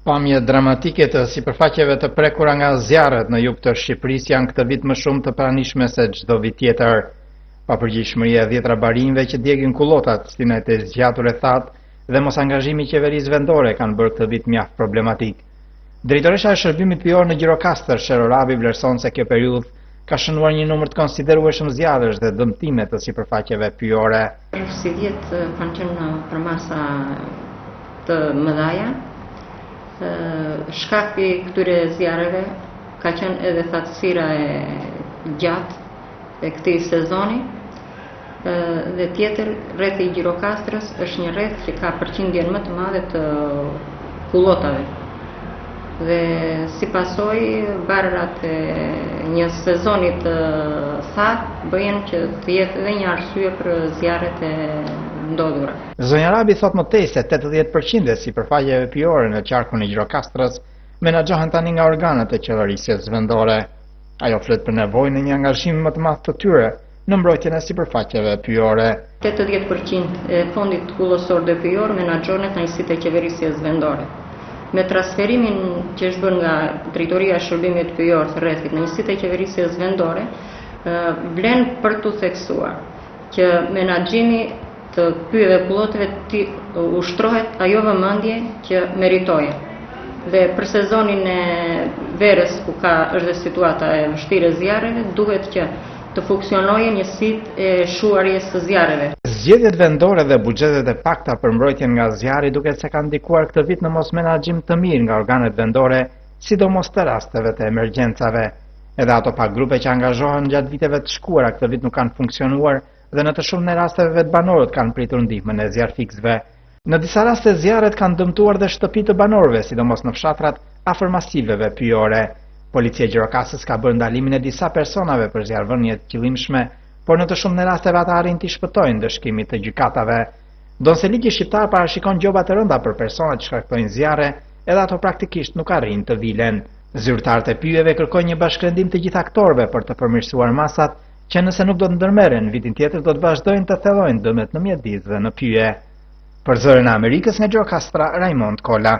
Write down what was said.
Pamje dramatike të sipërfaqeve të prekura nga zjarret në jug të Shqipërisë janë këtë vit më shumë të pranishme se çdo vit tjetër. Papërgjegjshmëria e 10 barinjve që djegin kullotat, stinat e zgjatur e thatë dhe mos angazhimi i qeverisë vendore kanë bërë këtë vit mjaft problematik. Drejtoresha e shërbimit pyjor në Gjirokastër, Shero Rabi, vlerëson se kjo periudhë ka shënuar një numër të konsiderueshëm zjarresh dhe dëmtime të sipërfaqeve pyjore. Si vjetë kanë qenë përmasa të mëdhaja. Shkakti i këtyre zjarreve ka qenë edhe thatësira e gjatë e këtij sezoni, dhe tjetër rrethi i Gjirokastrës është një rreth që ka përqindjen më të madhe të kullotave. Dhe si pasojë barrat e një sezoni të thatë bëjnë që të jetë edhe një arsye për zjarret e ndodhura. Zonja Rabi thot më tej se 80% e sipërfaqeve pyjore në qarkun e Gjirokastrës menaxhohen tani nga organet e qeverisjes vendore. Ajo flet për nevojën e një angazhimi më të madh të tyre në mbrojtjen e sipërfaqeve pyjore. 80% e fondit kullosor dhe pyjor menaxhohet nga njësitë e qeverisjes vendore. Me transferimin që është bërë nga Drejtoria e Shërbimit Pyjor të rrethit në njësitë e qeverisjes vendore, vlen për të theksuar që menaxhimi të pyjeve kullotave të ushtrohet ajo vëmendje që meritojnë. Dhe për sezonin e verës, ku është dhe situata e vështirë e zjarreve, duhet që të funksionojë njësitë e shuarjes së zjarreve. Zgjedhjet vendore dhe buxhetet e pakta për mbrojtjen nga zjarri duket se kanë ndikuar këtë vit në mos menaxhim të mirë nga organet vendore, sidomos të rasteve të emergjencave. Edhe ato pak grupe që angazhohen gjatë viteve të shkuara këtë vit nuk kanë funksionuar dhe në të shumtën e rasteve vetë banorët kanë pritur ndihmën e zjarrfiksëve. Në disa raste zjarret kanë dëmtuar dhe shtëpitë të banorëve, sidomos në fshatrat afër masiveve pyjore. Policia e Gjirokastës ka bërë ndalimin e disa personave për zjarrvënie të qëllimshme, por në të shumtën e rasteve ata arrin të shpëtojnë dëshkimit të gjykatave. Donse ligji shqiptar parashikon gjoba të rënda për personat që shkaktojnë zjarre, edhe ato praktikisht nuk arrin të vilen. Zyrtarët e pyjeve kërkojnë një bashkërendim të gjithë aktorëve për të përmirësuar masat, që nëse nuk do të ndërmerren, vitin tjetër do të vazhdojnë të thellojnë dëmet në mjedis dhe në pyje. Për Zërin e Amerikës nga Gjirokastra, Raimond Kolla.